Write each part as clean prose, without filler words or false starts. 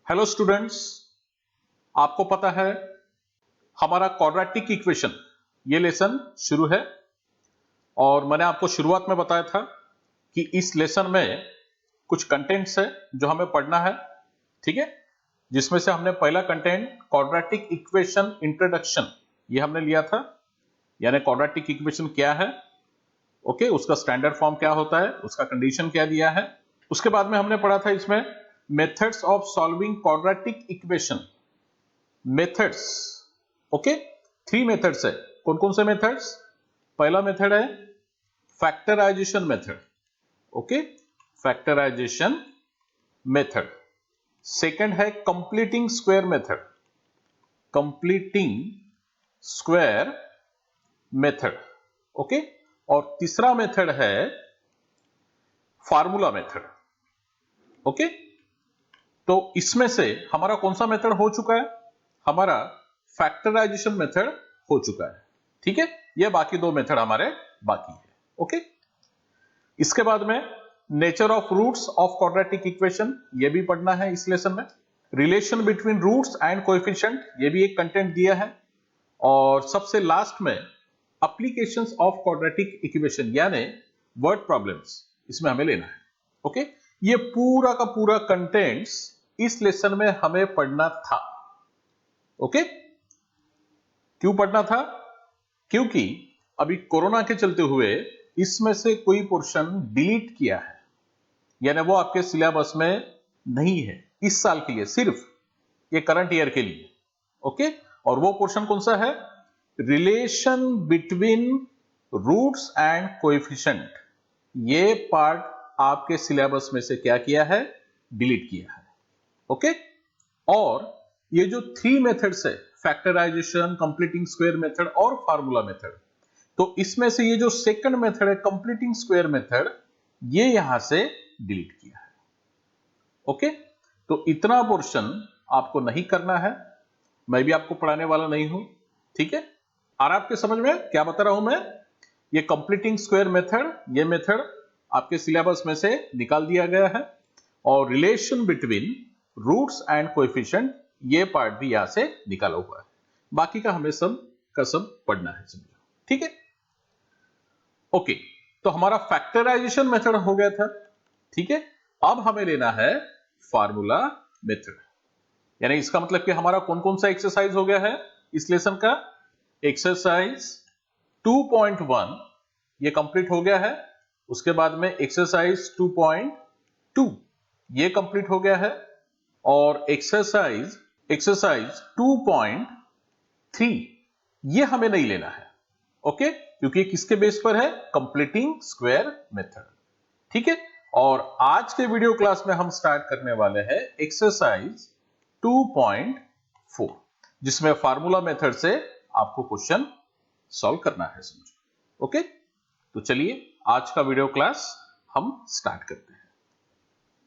Hello students, आपको पता है हमारा क्वाड्रेटिक इक्वेशन ये लेसन शुरू है और मैंने आपको शुरुआत में बताया था कि इस लेसन में कुछ कंटेंट्स है जो हमें पढ़ना है। ठीक है, जिसमें से हमने पहला कंटेंट क्वाड्रेटिक इक्वेशन इंट्रोडक्शन ये हमने लिया था, यानी क्वाड्रेटिक इक्वेशन क्या है, ओके, उसका स्टैंडर्ड फॉर्म क्या होता है, उसका कंडीशन क्या दिया है। उसके बाद में हमने पढ़ा था इसमें methods of solving quadratic equation, methods, okay, 3 methods है। कौन कौन से मेथड्स? पहला मेथड है factorization method, okay, factorization method. Second है completing square method, completing square method, okay. और तीसरा मेथड है फार्मूला मेथड, ओके। तो इसमें से हमारा कौन सा मेथड हो चुका है? हमारा फैक्टराइजेशन मेथड हो चुका है। ठीक है, ये बाकी 2 मेथड हमारे बाकी है, ओके। इसके बाद में nature of roots of quadratic equation ये भी पढ़ना है इस लेसन में। Relation between roots and coefficient ये भी एक कंटेंट दिया है। और सबसे लास्ट में एप्लीकेशंस ऑफ क्वाड्रेटिक इक्वेशन यानी वर्ड प्रॉब्लम्स इसमें हमें लेना है, ओके। ये पूरा का पूरा कंटेंट्स इस लेसन में हमें पढ़ना था, ओके। क्यों पढ़ना था? क्योंकि अभी कोरोना के चलते हुए इसमें से कोई पोर्शन डिलीट किया है, यानी वो आपके सिलेबस में नहीं है इस साल के लिए, सिर्फ ये करंट ईयर के लिए, ओके। और वो पोर्शन कौन सा है? Relation between roots and coefficient. ये पार्ट आपके सिलेबस में से क्या किया है? डिलीट किया है, ओके। और ये जो 3 मेथड्स है, फैक्टराइजेशन, कंप्लीटिंग स्क्वायर मेथड और फार्मूला मेथड, तो इसमें से ये जो सेकंड मेथड है कंप्लीटिंग स्क्वायर मेथड, ये यहां से डिलीट किया है, ओके। तो इतना पोर्शन आपको नहीं करना है, मैं भी आपको पढ़ाने वाला नहीं हूं, ठीक है। और आपके समझ में क्या बता रहा हूं मैं? ये कंप्लीटिंग स्क्वायर मेथड, ये मेथड आपके सिलेबस में से निकाल दिया गया है। और relation between roots and coefficient ये पार्ट भी यहां से निकाला हुआ है। बाकी का हमें सब का सब पढ़ना है, समझो, ठीक है, ओके। तो हमारा फैक्टराइजेशन मेथड हो गया था, ठीक है। अब हमें लेना है फार्मूला मेथड, यानी इसका मतलब कि हमारा कौन कौन सा एक्सरसाइज हो गया है इस लेसन का? एक्सरसाइज 2.1 ये कंप्लीट हो गया है। उसके बाद में एक्सरसाइज 2.2 ये कंप्लीट हो गया है। और एक्सरसाइज 2.3 ये हमें नहीं लेना है, ओके, क्योंकि किसके बेस पर है? कंप्लीटिंग स्क्वायर मेथड, ठीक है। और आज के वीडियो क्लास में हम स्टार्ट करने वाले हैं एक्सरसाइज 2.4, जिसमें फार्मूला मेथड से आपको क्वेश्चन सॉल्व करना है, समझो, ओके। तो चलिए आज का वीडियो क्लास हम स्टार्ट करते हैं।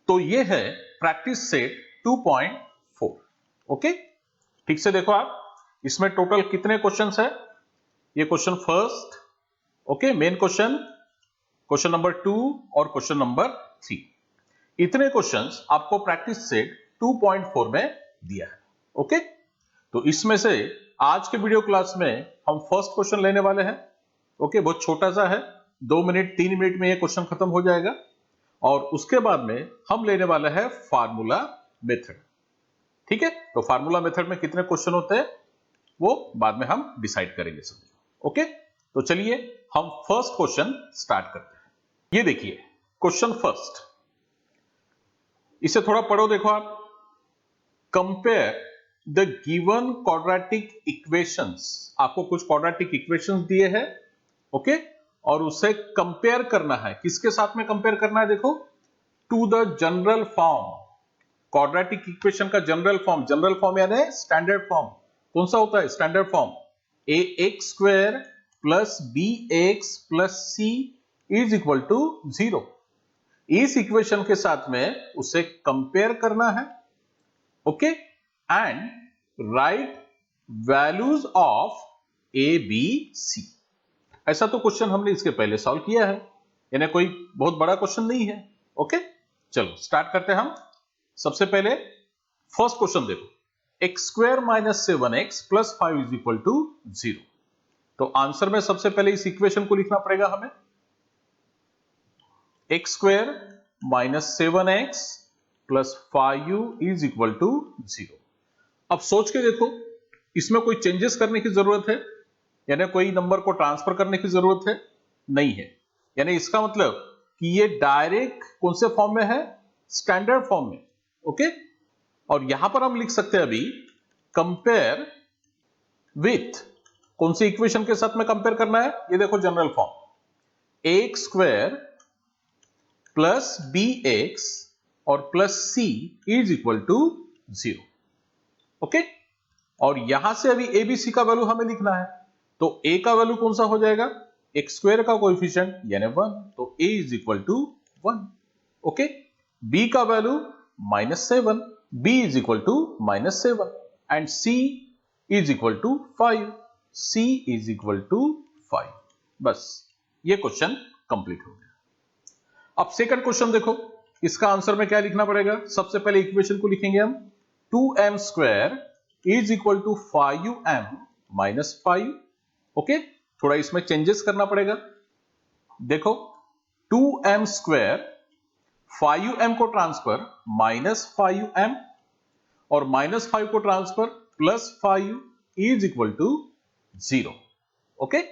तो ये है प्रैक्टिस सेट 2.4, ओके। ठीक से देखो आप, इसमें टोटल कितने क्वेश्चंस है? ये question first, okay, main question, question number 2 और क्वेश्चन नंबर 3। इतने क्वेश्चंस आपको प्रैक्टिस सेट 2.4 में दिया है, ओके। तो इसमें से आज के वीडियो क्लास में हम फर्स्ट क्वेश्चन लेने वाले हैं, ओके। बहुत छोटा सा है, 2 मिनट 3 मिनट में ये क्वेश्चन खत्म हो जाएगा। और उसके बाद में हम लेने वाले हैं फार्मूला मेथड, ठीक है। तो फार्मूला मेथड में कितने क्वेश्चन होते हैं वो बाद में हम डिसाइड करेंगे, समझो, ओके। तो चलिए हम फर्स्ट क्वेश्चन स्टार्ट करते हैं। ये देखिए क्वेश्चन फर्स्ट, इसे थोड़ा पढ़ो, देखो आप। Compare the given quadratic equations, आपको कुछ क्वाड्रेटिक इक्वेशंस दिए हैं, ओके, और उसे कंपेयर करना है। किसके साथ में कंपेयर करना है? देखो, to the general form. Quadratic equation का जनरल फॉर्म यानी स्टैंडर्ड फॉर्म कौन सा होता है? Standard form ax square plus bx plus c is equal to 0। इस इक्वेशन के साथ में उसे कंपेयर करना है, okay, and right values of a b c। ऐसा तो क्वेश्चन हमने इसके पहले सॉल्व किया है, यानी कोई बहुत बड़ा क्वेश्चन नहीं है, ओके। चलो स्टार्ट करते हैं हम। सबसे पहले फर्स्ट क्वेश्चन देखो, x square minus 7x plus 5 is equal to 0। तो आंसर में सबसे पहले इस इक्वेशन को लिखना पड़ेगा हमें, x square minus 7x plus 5 is equal to 0। अब सोच के देखो, इसमें कोई चेंजेस करने की जरूरत है, यानी कोई नंबर को ट्रांसफर करने की जरूरत है नहीं है, यानी इसका मतलब कि ये डायरेक्ट कौन से फॉर्म में है, स्टैंडर्ड फॉर्म में। ओके, और यहां पर हम लिख सकते हैं अभी कंपेयर विथ, कौन सी इक्वेशन के साथ में कंपेयर करना है, ये देखो general form, x square plus b x और plus c is equal to 0। Okay, और यहां से अभी एबीसी का वैल्यू हमें लिखना है, तो ए का वैल्यू कौन सा हो जाएगा, एक्स स्क्वायर का कोएफिशिएंट यानी 1, तो a is equal to 1। Okay, b का value -7, b is equal to -7 and c is equal to 5, c is equal to 5। बस ये क्वेश्चन कंप्लीट हो गया। अब सेकंड क्वेश्चन देखो, इसका आंसर में क्या लिखना पड़ेगा, सबसे पहले इक्वेशन को लिखेंगे हम, 2m square is equal to 5m minus 5। Okay, थोड़ा इसमें चेंजेस करना पड़ेगा। देखो 2m स्क्वायर 5m को ट्रांसफर -5m और -5 को transfer +5 is equal to 0। Okay,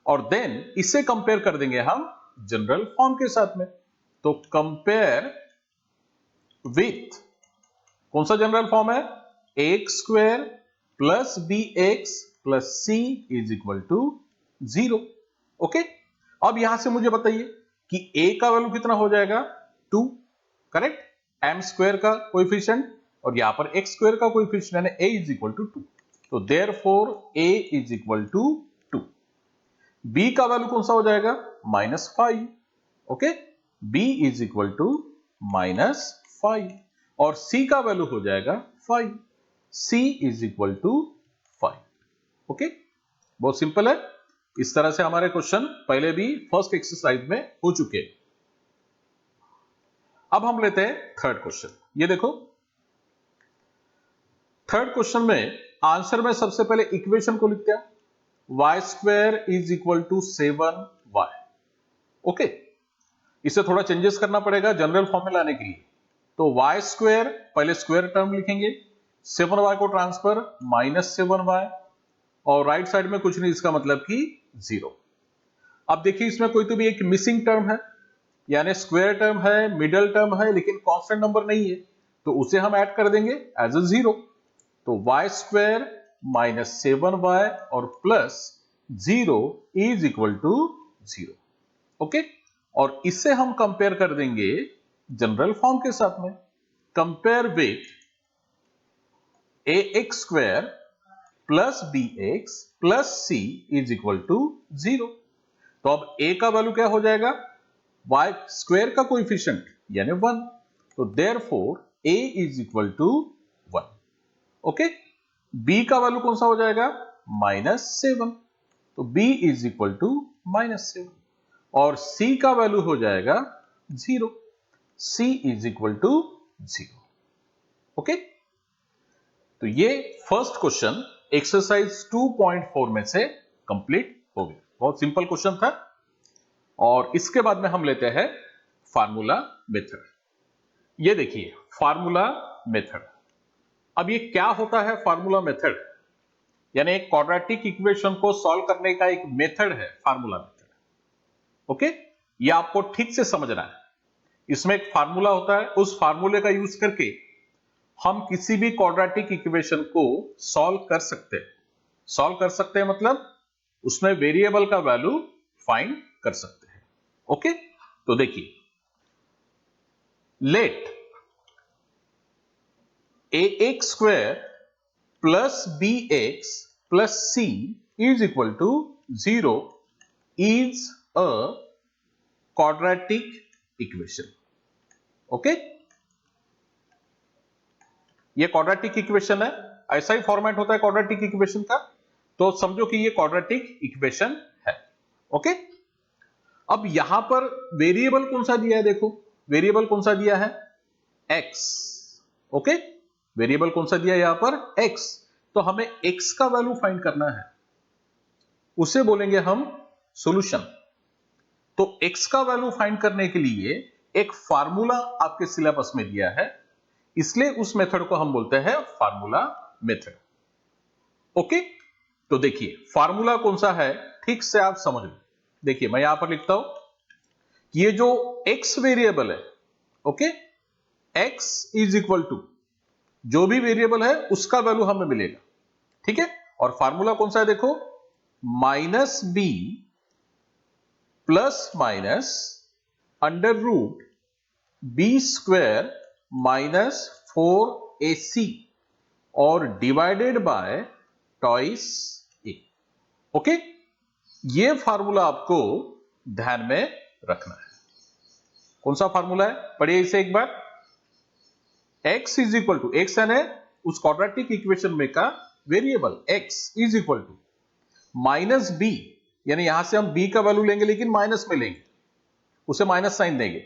और देन इसे कंपेयर कर देंगे हम जनरल फॉर्म के साथ में, तो कंपेयर विथ, कौन सा जनरल फॉर्म है, x square plus b x plus c is equal to 0। Okay, अब यहां से मुझे बताइए कि a का वैल्यू कितना हो जाएगा, 2, करेक्ट, m स्क्वायर का कोएफिशिएंट और यहां पर x स्क्वायर का कोएफिशिएंट यानी a इज इक्वल टू 2, तो therefore a is equal to 2। b का वैल्यू कौन सा हो जाएगा, -5। Okay, b is equal to -5 और c का वैल्यू हो जाएगा 5, c is equal to 5। Okay, बहुत सिंपल है। इस तरह से हमारे क्वेश्चन पहले भी फर्स्ट एक्सरसाइज में हो चुके हैं। अब हम लेते हैं थर्ड क्वेश्चन। ये देखो, थर्ड क्वेश्चन में आंसर में सबसे पहले इक्वेशन को लिखते हैं, y square is equal to 7y। Okay, इसे थोड़ा चेंजेस करना पड़ेगा जनरल फॉर्म में लाने के लिए, तो y स्क्वायर पहले स्क्वायर टर्म लिखेंगे, 7y को ट्रांसफर -7y और राइट साइड में कुछ नहीं, इसका मतलब कि 0। अब देखिए इसमें कोई तो भी एक मिसिंग टर्म है, यानी स्क्वायर टर्म है, मिडल टर्म है, लेकिन कांस्टेंट नंबर नहीं है, तो उसे हम ऐड कर देंगे एज अ 0। तो y स्क्वायर -7y और plus 0 is equal to 0। Okay, और इससे हम कंपेयर कर देंगे जनरल फॉर्म के साथ में, compare with ax square plus b x plus c is equal to 0। तो अब a का वैल्यू क्या हो जाएगा, y स्क्वायर का कोएफिशिएंट यानी 1, तो therefore a is equal to 1। Okay, b का वैल्यू कौन सा हो जाएगा, -7, तो b इज इक्वल टू -7 और c का वैल्यू हो जाएगा 0, c is equal to 0। Okay, तो ये फर्स्ट क्वेश्चन एक्सरसाइज 2.4 में से कंप्लीट हो गया। बहुत सिंपल क्वेश्चन था। और इसके बाद में हम लेते हैं फार्मूला मेथड। ये देखिए फार्मूला मेथड। अब ये क्या होता है फार्मूला मेथड, यानी एक क्वाड्रेटिक इक्वेशन को सॉल्व करने का एक मेथड है फार्मूला मेथड। ओके, ये आपको ठीक से समझना है। इसमें एक फार्मूला होता है, उस फार्मूले का यूज करके हम किसी भी क्वाड्रेटिक इक्वेशन को सॉल्व कर सकते हैं। सॉल्व कर सकते हैं मतलब उसमें वेरिएबल का वैल्यू फाइंड कर सकते हैं। ओके, तो देखिए, let ax square plus bx plus c is equal to 0 is a quadratic equation. Okay, ये क्वाड्रेटिक इक्वेशन है, ऐसा ही फॉर्मेट होता है क्वाड्रेटिक इक्वेशन का, तो समझो कि ये क्वाड्रेटिक इक्वेशन है। ओके, अब यहां पर वेरिएबल कौन सा दिया है, देखो वेरिएबल कौन सा दिया है, x। ओके, वेरिएबल कौन सा दिया यहां पर x, तो हमें x का वैल्यू फाइंड करना है, उसे बोलेंगे हम सॉल्यूशन। तो x का वैल्यू फाइंड करने के लिए एक फार्मूला आपके सिलेबस में दिया है, इसलिए उस मेथड को हम बोलते हैं फार्मूला मेथड। ओके, तो देखिए फार्मूला कौन सा है ठीक से आप समझ लो। देखिए मैं यहां पर लिखता हूं कि ये जो x वेरिएबल है, okay, x is equal to जो भी वेरिएबल है उसका वैल्यू हमें मिलेगा, ठीक है। और फार्मूला कौन सा है देखो, minus B plus minus under root B square minus 4ac और divided by twice A. Okay, ये फार्मूला आपको ध्यान में रखना है। कौन सा फार्मूला है, पढ़िए इसे एक बार। x is equal to, x यानी उस क्वाड्रेटिक इक्वेशन में का variable x is equal to minus B, यानी यहां से हम b का वैल्यू लेंगे लेकिन माइनस में लेंगे, उसे माइनस साइन देंगे,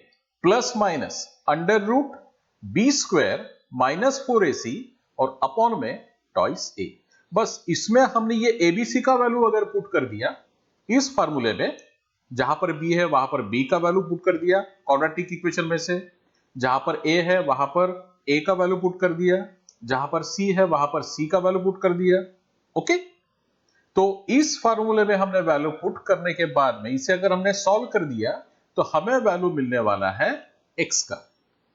plus minus under root B square minus 4ac और अपॉन में टॉइस a। बस इसमें हमने ये एबीसी का वैल्यू अगर पुट कर दिया इस फार्मूले में, जहां पर b है वहां पर b का वैल्यू पुट कर दिया क्वाड्रेटिक इक्वेशन में से, जहां पर a है वहां पर a का वैल्यू पुट कर दिया, जहां पर c है वहां पर c का वैल्यू पुट कर दिया। ओके, तो इस फार्मूले में हमने वैल्यू पुट करने के बाद में इसे अगर हमने सॉल्व कर दिया तो हमें वैल्यू मिलने वाला है x का।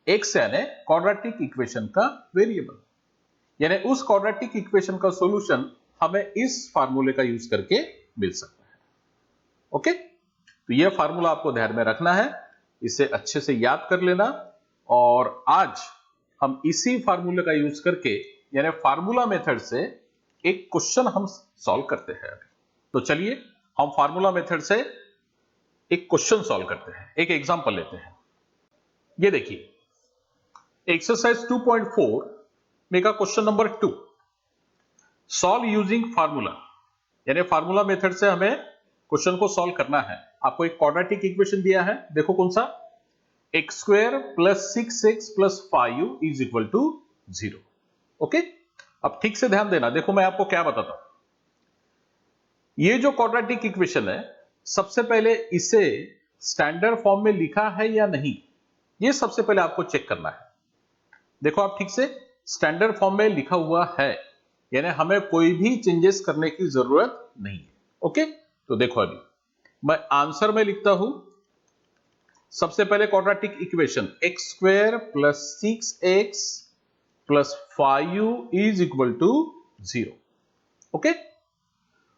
x यानी क्वाड्रेटिक इक्वेशन का वेरिएबल, यानी उस क्वाड्रेटिक इक्वेशन का सॉल्यूशन हमें इस फार्मूले का यूज करके मिल सकता है। ओके, तो यह फार्मूला आपको ध्यान में रखना है, इसे अच्छे से याद कर लेना। और आज हम इसी फार्मूले का यूज करके यानी फार्मूला मेथड से एक क्वेश्चन हम सॉल्व करते हैं। तो चलिए हम फार्मूला मेथड से एक क्वेश्चन सॉल्व करते हैं, एक एग्जांपल लेते हैं। ये देखिए एक्सरसाइज 2.4 में का question number 2, solve using formula, यानी फार्मूला मेथड से हमें क्वेश्चन को सॉल्व करना है। आपको एक क्वाड्रेटिक इक्वेशन दिया है, देखो कौन सा, x square plus 6x plus 5u is equal to 0। Okay, अब ठीक से ध्यान देना, देखो मैं आपको क्या बताता हूं। ये जो क्वाड्रेटिक इक्वेशन है, सबसे पहले इसे स्टैंडर्ड फॉर्म में लिखा है या नहीं, ये सबसे पहले आपको चेक करना है। देखो आप ठीक से, स्टैंडर्ड फॉर्म में लिखा हुआ है, यानी हमें कोई भी चेंजेस करने की जरूरत नहीं है। ओके, तो देखो अभी मैं आंसर में लिखता हूं, सबसे पहले quadratic equation x square plus 6x plus 5u is equal to 0। Okay,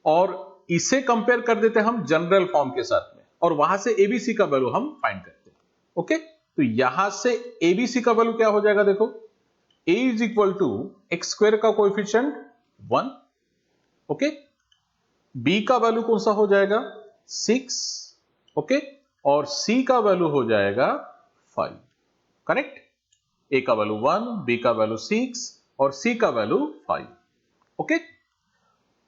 और इसे कंपेयर कर देते हैं हम जनरल फॉर्म के साथ में, और वहां से एबीसी का वैल्यू हम फाइंड करते हैं। ओके, तो यहां से एबीसी का वैल्यू क्या हो जाएगा, देखो a is equal to x square का कोएफिशिएंट 1, ओके, b का वैल्यू कौन सा हो जाएगा 6, ओके, और c का वैल्यू हो जाएगा 5, करेक्ट। a का वैल्यू 1, b का वैल्यू 6 और c का वैल्यू 5। ओके,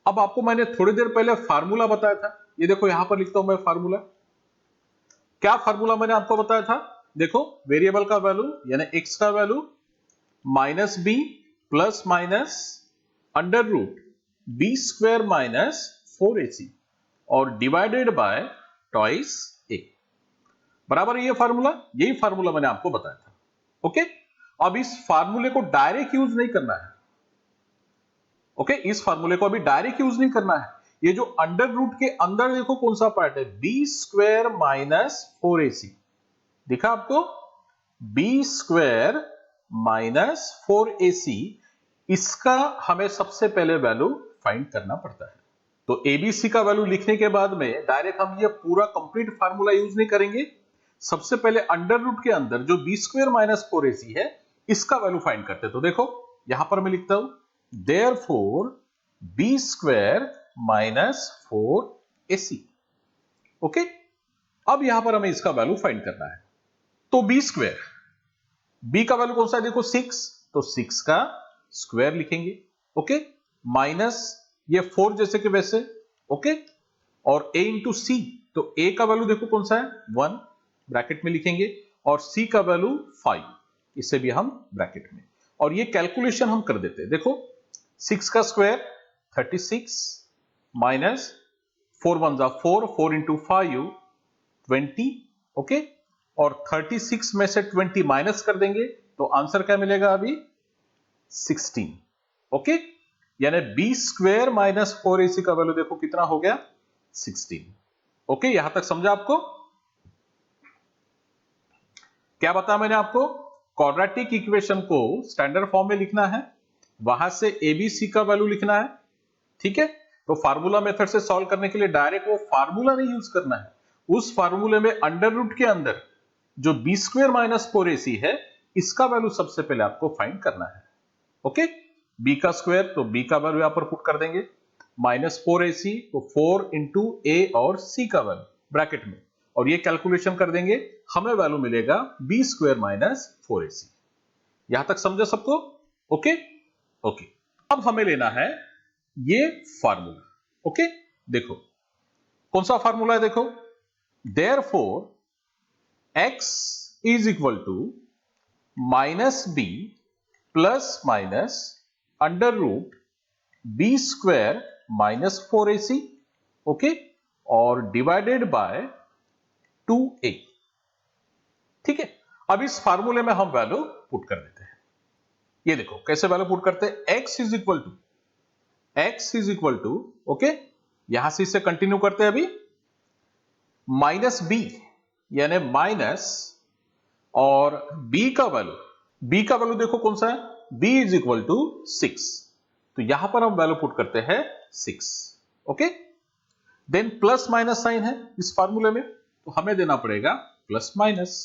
अब आपको मैंने थोड़ी देर पहले फार्मूला बताया था, ये देखो यहां पर लिखता हूं मैं फार्मूला। क्या फार्मूला मैंने आपको बताया था, देखो वेरिएबल का वैल्यू यानी x का value minus B plus minus under root B square minus 4ac और डिवाइडेड बाय टॉइस a, बराबर ये फार्मूला, यही फार्मूला मैंने आपको बताया था। ओके, अब इस फार्मूले को डायरेक्ट यूज नहीं करना है। ओके, इस फार्मूले को अभी डायरेक्ट यूज नहीं करना है। ये जो अंडर रूट के अंदर देखो कौन सा पार्ट है, बी स्क्वायर माइनस 4ac, दिखा आपको, बी स्क्वायर माइनस 4ac, इसका हमें सबसे पहले वैल्यू फाइंड करना पड़ता है। तो एबीसी का वैल्यू लिखने के बाद में डायरेक्ट हम ये पूरा कंप्लीट फार्मूला यूज नहीं करेंगे, सबसे पहले अंडर रूट के अंदर जो बी स्क्वायर माइनस 4ac है इसका वैल्यू फाइंड करते हैं। तो देखो यहां पर मैं लिखता हूं therefore b square minus 4ac। Okay, अब यहां पर हमें इसका वैल्यू फाइंड करना है। तो b स्क्वायर, b का वैल्यू कौन सा है देखो 6, तो 6 का स्क्वायर लिखेंगे। ओके, माइनस ये 4 जैसे कि वैसे, ओके, और a इंटू सी, तो a का वैल्यू देखो कौन सा है 1, ब्रैकेट में लिखेंगे, और c का वैल्यू 5, इसे भी हम ब्रैकेट में। और ये कैलकुलेशन हम कर देते हैं। देखो 6 का स्क्वायर 36 माइनस 4 1 जा 4, 4 इंटू 5 20, ओके, और 36 में से 20 माइनस कर देंगे तो आंसर क्या मिलेगा अभी 16, ओके, यानी बी स्क्वायर माइनस 4ac का वैल्यू देखो कितना हो गया 16, ओके। यहां तक समझा आपको? क्या बताया मैंने आपको? क्वाड्रेटिक इक्वेशन को स्टैंडर्ड फॉर्म में लिखना है, वहां से एबीसी का वैल्यू लिखना है, ठीक है। तो फार्मूला मेथड से सॉल्व करने के लिए डायरेक्ट वो फार्मूला नहीं यूज करना है, उस फार्मूले में अंडर रूट के अंदर जो बी स्क्वायर माइनस 4ac है इसका वैल्यू सबसे पहले आपको फाइंड करना है, ओके। बी का स्क्वायर तो बी का वैल्यू यहां पर पुट कर देंगे, माइनस 4ac तो 4 इंटू ए और सी का वैल्यू ब्रैकेट में, और ये कैलकुलेशन कर देंगे, हमें वैल्यू मिलेगा बी स्क्वायर माइनस 4ac। यहां तक समझा सबको? Okay okay. अब हमें लेना है ये फार्मूला, ओके। देखो कौन सा फार्मूला है, देखो therefore x is equal to minus B plus minus under root B square minus 4ac, okay, और डिवाइडेड बाय 2a, ठीक है। अब इस फार्मूले में हम वैल्यू पुट कर देते हैं। ये देखो कैसे वैल्यू पुट करते हैं, x is equal to okay, यहां से इसे कंटिन्यू करते हैं अभी, माइनस बी यानी माइनस, और b का वैल्यू देखो कौन सा है, b इज इक्वल टू 6, तो यहां पर हम वैल्यू पुट करते हैं 6, okay. Then plus minus sign है इस फार्मूले में, तो हमें देना पड़ेगा प्लस माइनस,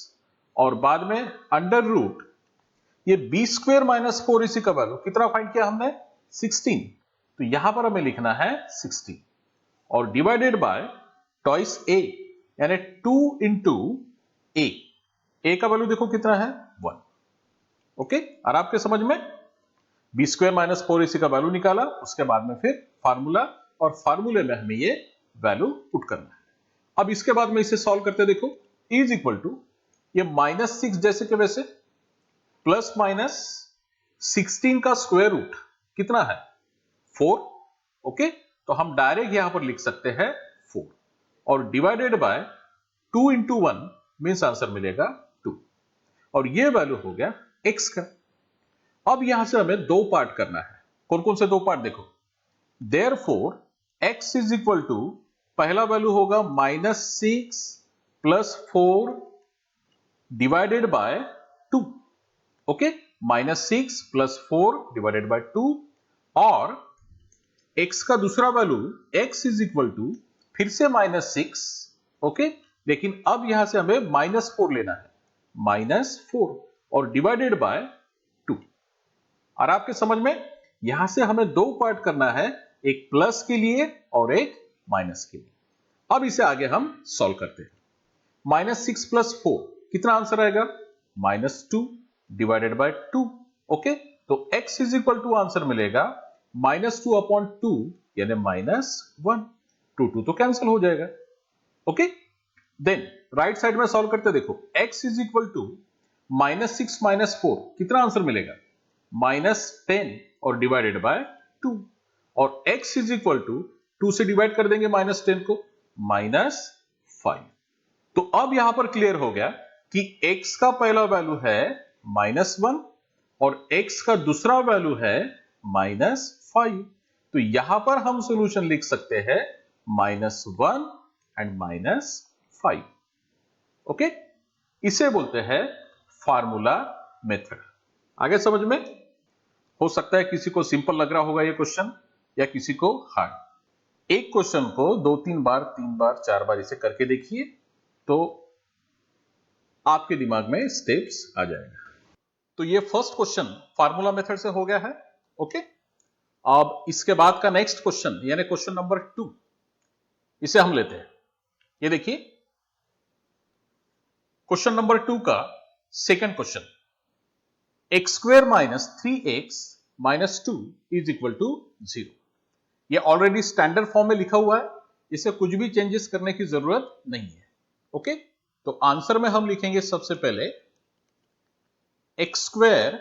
और बाद में अंडर रूट ये बी स्क्वायर माइनस 4ac का वैल्यू कितना फाइंड किया हमने 16, तो यहां पर हमें लिखना है 16, और डिवाइडेड बाय ट्वाइस a यानी 2 इंटू ए का वैल्यू देखो कितना है 1, ओके। और आपके समझ में बी स्क्वायर माइनस 4ac का वैल्यू निकाला, उसके बाद में फिर फार्मूला, और फार्मूले में हमें ये वैल्यू पुट करना है। अब इसके बाद में इसे सॉल्व करते देखो, इज इक्वल टू ये माइनस 6 जैसे के वैसे प्लस माइनस 16 का स्क्वायर रूट कितना है 4, ओके, तो हम डायरेक्ट यहां पर लिख सकते हैं 4, और divided by 2 into 1 means answer मिलेगा 2, और ये वैल्यू हो गया x का। अब यहां से हमें दो पार्ट करना है, कौन कौन से दो पार्ट देखो, therefore x is equal to पहला वैल्यू होगा minus 6 plus 4 divided by 2, okay, minus 6 plus 4 divided by 2, और x का दूसरा value x is equal to फिर से माइनस 6, ओके, लेकिन अब यहां से हमें माइनस 4 लेना है, माइनस 4, और डिवाइडेड बाय 2। और आपके समझ में यहां से हमें दो पार्ट करना है, एक प्लस के लिए और एक माइनस के लिए। अब इसे आगे हम सॉल्व करते हैं, माइनस 6 प्लस 4 कितना आंसर आएगा माइनस 2 डिवाइडेड बाय 2, ओके, तो x is equal to answer मिलेगा माइनस 2 अपॉन 2 यानी माइनस 1, 2 तो कैंसिल हो जाएगा, ओके। देन राइट साइड में सॉल्व करते देखो, x is equal to minus 6 minus 4 कितना आंसर मिलेगा माइनस 10, और डिवाइडेड बाय 2, और x इज इक्वल टू 2 से डिवाइड कर देंगे माइनस 10 को, माइनस 5। तो अब यहां पर क्लियर हो गया कि x का पहला वैल्यू है माइनस 1 और x का दूसरा वैल्यू है माइनस 5, तो यहां पर हम सॉल्यूशन लिख सकते हैं माइनस 1 एंड माइनस 5, ओके। इसे बोलते हैं फार्मूला मेथड। आगे समझ में? हो सकता है किसी को सिंपल लग रहा होगा ये क्वेश्चन, या किसी को हार्ड। एक क्वेश्चन को 2-3 बार 3 बार 4 बार इसे करके देखिए, तो आपके दिमाग में स्टेप्स आ जाएगा। तो ये फर्स्ट क्वेश्चन फार्मूला मेथड से हो गया है, ओके। अब इसके बाद का नेक्स्ट क्वेश्चन यानी क्वेश्चन नंबर 2, इसे हम लेते हैं। ये देखिए क्वेश्चन नंबर 2 का second question, x square minus 3x minus 2 is equal to 0। ये ऑलरेडी स्टैंडर्ड फॉर्म में लिखा हुआ है, इसे कुछ भी चेंजेस करने की जरूरत नहीं है, ओके। तो आंसर में हम लिखेंगे सबसे पहले x square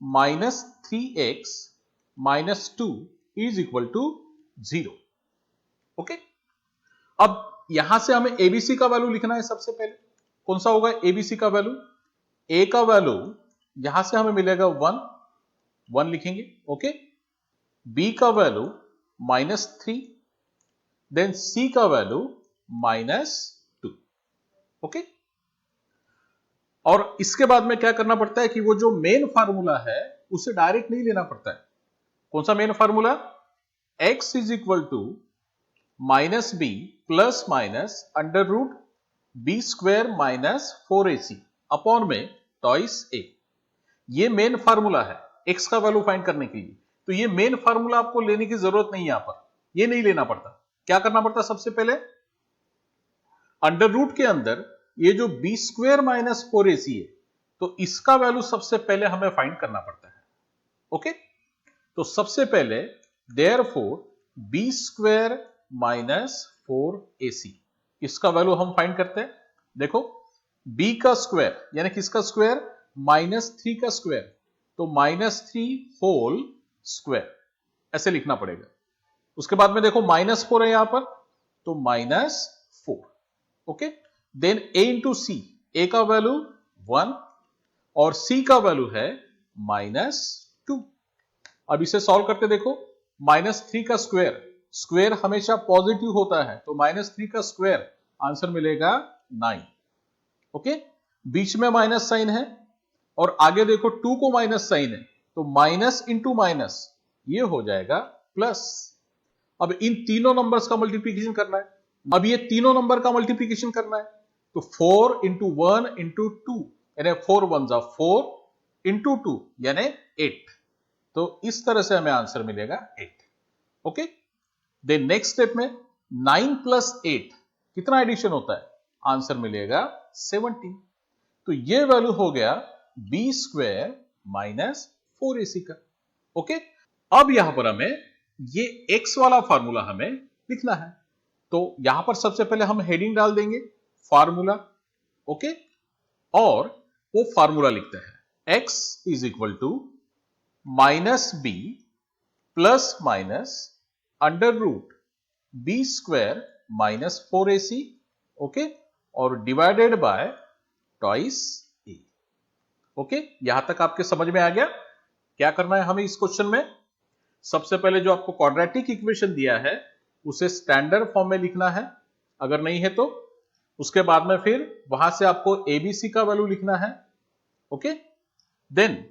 minus 3x minus 2 is equal to 0। Okay, अब यहां से हमें एबीसी का वैल्यू लिखना है। सबसे पहले कौन सा होगा एबीसी का वैल्यू? ए का वैल्यू यहां से हमें मिलेगा 1 लिखेंगे। ओके, बी का वैल्यू -3, देन सी का वैल्यू -2। ओके, और इसके बाद में क्या करना पड़ता है कि वो जो मेन फार्मूला है उसे डायरेक्ट नहीं लेना पड़ता है। कौन सा main formula? x is equal to minus B plus minus under root B square minus 4ac upon में टॉइस a। ये मेन फार्मूला है x का वैल्यू फाइंड करने के लिए। तो ये मेन फार्मूला आपको लेने की जरूरत नहीं है, यहां पर ये नहीं लेना पड़ता। क्या करना पड़ता? सबसे पहले अंडर रूट के अंदर ये जो बी स्क्वायर माइनस 4ac है, तो इसका वैल्यू सबसे पहले हमें फाइंड करना पड़ता है। ओके, तो सबसे पहले therefore B square minus 4ac इसका वैल्यू हम फाइंड करते हैं। देखो, b का स्क्वायर यानी किसका स्क्वायर? -3 का स्क्वायर, तो -3 होल स्क्वायर ऐसे लिखना पड़ेगा। उसके बाद में देखो -4 है यहां पर, तो -4। Okay, then a into C, a का वैल्यू 1 और c का वैल्यू है -2। अब इसे सॉल्व करके देखो, -3 का स्क्वायर, स्क्वायर हमेशा पॉजिटिव होता है, तो -3 का स्क्वायर आंसर मिलेगा 9। ओके, बीच में माइनस साइन है और आगे देखो 2 को माइनस साइन है, तो माइनस इंटू माइनस ये हो जाएगा प्लस। अब इन तीनों नंबर्स का मल्टीप्लीकेशन करना है। अब ये तीनों नंबर का मल्टीप्लीकेशन करना है, तो 4 इंटू 1 इंटू 2 यानी 4 1 जा 4 इंटू 2 यानी 8। तो इस तरह से हमें आंसर मिलेगा 8। ओके, देन नेक्स्ट स्टेप में 9 प्लस 8 कितना एडिशन होता है? आंसर मिलेगा 17। तो ये वैल्यू हो गया बी स्क्वायर माइनस 4ac का। ओके, अब यहां पर हमें ये x वाला फार्मूला हमें लिखना है, तो यहां पर सबसे पहले हम हेडिंग डाल देंगे फार्मूला। ओके, और वो फार्मूला लिखते हैं x is equal to minus B plus minus under root B square minus 4ac। Okay, और divided by twice a। Okay, यहां तक आपके समझ में आ गया? क्या करना है हमें इस क्वेश्चन में? सबसे पहले जो आपको क्वाड्रेटिक इक्वेशन दिया है उसे स्टैंडर्ड फॉर्म में लिखना है, अगर नहीं है तो। उसके बाद में फिर वहां से आपको एबीसी का वैल्यू लिखना है। ओके, देन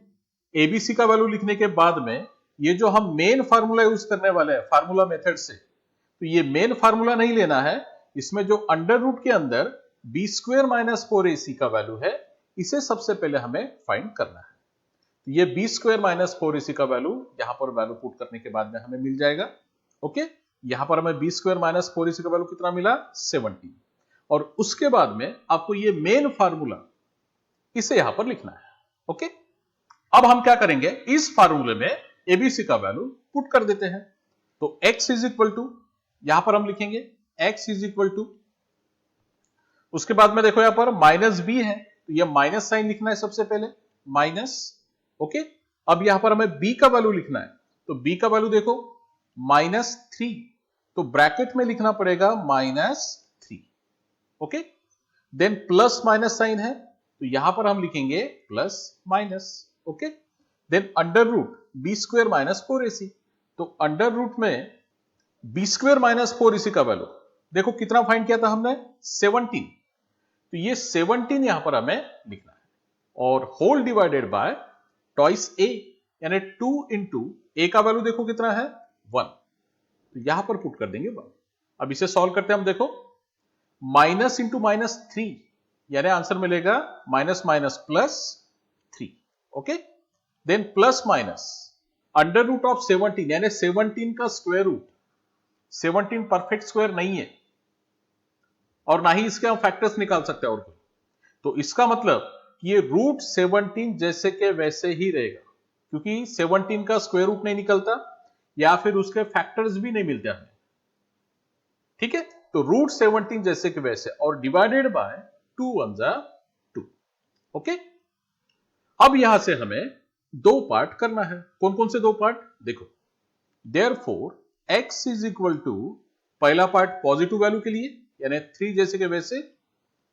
एबीसी का वैल्यू लिखने के बाद में ये जो हम मेन फार्मूला यूज करने वाले हैं फार्मूला मेथड से, तो ये मेन फार्मूला नहीं लेना है। इसमें जो अंडर रूट के अंदर बी स्क्वायर माइनस 4ac का वैल्यू है, इसे सबसे पहले हमें फाइंड करना है। तो ये बी स्क्वायर माइनस 4ac का वैल्यू यहां पर वैल्यू पुट करने के बाद में हमें मिल जाएगा। ओके, यहां पर हमें बी स्क्वायर माइनस 4ac का वैल्यू कितना मिला? 17। और उसके बाद में आपको ये मेन फार्मूला इसे यहां पर लिखना है। ओके, अब हम क्या करेंगे, इस फार्मूले में एबीसी का वैल्यू पुट कर देते हैं। तो x इज इक्वल टू, यहां पर हम लिखेंगे x इज इक्वल टू, उसके बाद में देखो यहां पर माइनस बी है, तो यह माइनस साइन लिखना है सबसे पहले, माइनस। ओके, अब यहां पर हमें b का वैल्यू लिखना है, तो b का वैल्यू देखो -3, तो ब्रैकेट में लिखना पड़ेगा -3। Okay, then plus minus sign है, तो यहां पर हम लिखेंगे plus minus. Okay, then under root B square minus 4ac, तो अंडर रूट में बी स्क्वायर माइनस 4ac का वैल्यू देखो कितना फाइंड किया था हमने? 17। तो ये 17 यहां पर हमें लिखना है, और whole divided by twice a यानी 2 इंटू a का वैल्यू देखो कितना है? 1, तो यहां पर पुट कर देंगे 1। अब इसे सॉल्व करते हैं हम, देखो माइनस इंटू माइनस 3 यानी आंसर मिलेगा minus minus plus 3। Okay, then plus minus under root of 17 यानी 17 का स्क्वायर रूट। 17 परफेक्ट स्क्वायर नहीं है और ना ही इसके हम फैक्टर्स निकाल सकते हैं और कोई, तो इसका मतलब कि ये रूट 17 जैसे के वैसे ही रहेगा, क्योंकि 17 का स्क्वायर रूट नहीं निकलता या फिर उसके फैक्टर्स भी नहीं मिलते हमें। ठीक है, तो रूट 17 जैसे के वैसे और डिवाइडेड बाय 2 1 जा 2। ओके, अब यहां से हमें दो पार्ट करना है। कौन कौन से दो पार्ट? देखो, therefore x is equal to, पहला पार्ट पॉजिटिव वैल्यू के लिए यानी 3 जैसे के वैसे,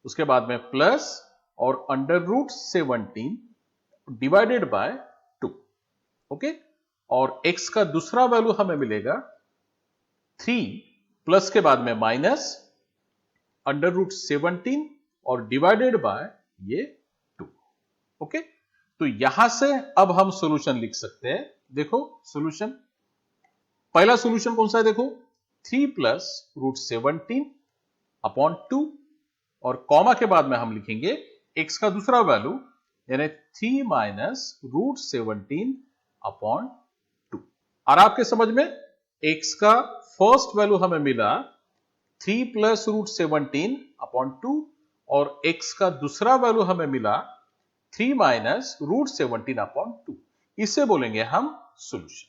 उसके बाद में प्लस और under root 17 divided by 2। Okay, और x का दूसरा वैल्यू हमें मिलेगा 3 प्लस के बाद में माइनस अंडर रूट 17 और डिवाइडेड बाय ये 2। ओके, तो यहां से अब हम सॉल्यूशन लिख सकते हैं। देखो सॉल्यूशन, पहला सॉल्यूशन कौन सा है? देखो 3 प्लस रूट 17 अपॉन 2 और कॉमा के बाद में हम लिखेंगे x का दूसरा वैल्यू यानी 3 माइनस रूट 17 अपॉन 2। और आपके समझ में x का फर्स्ट वैल्यू हमें मिला 3 प्लस रूट 17 अपॉन 2 और x का दूसरा वैल्यू हमें मिला 3 माइनस रूट 17 अपॉन 2। इसे बोलेंगे हम सॉल्यूशन।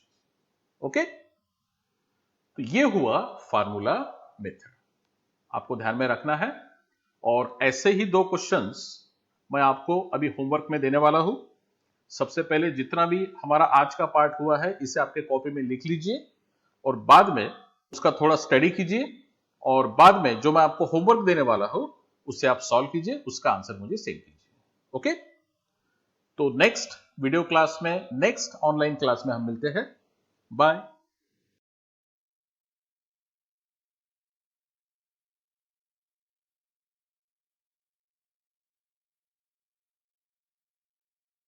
ओके, तो ये हुआ फार्मूला मेथड, आपको ध्यान में रखना है। और ऐसे ही दो क्वेश्चंस मैं आपको अभी होमवर्क में देने वाला हूं। सबसे पहले जितना भी हमारा आज का पार्ट हुआ है इसे आपके कॉपी में लिख लीजिए और बाद में उसका थोड़ा स्टडी कीजिए और बाद में जो मैं आपको होमवर्क देने वाला हूं उससे आप सॉल्व कीजिए, उसका आंसर मुझे सेंड कीजिए। ओके, तो नेक्स्ट वीडियो क्लास में, नेक्स्ट ऑनलाइन क्लास में हम मिलते हैं। बाय।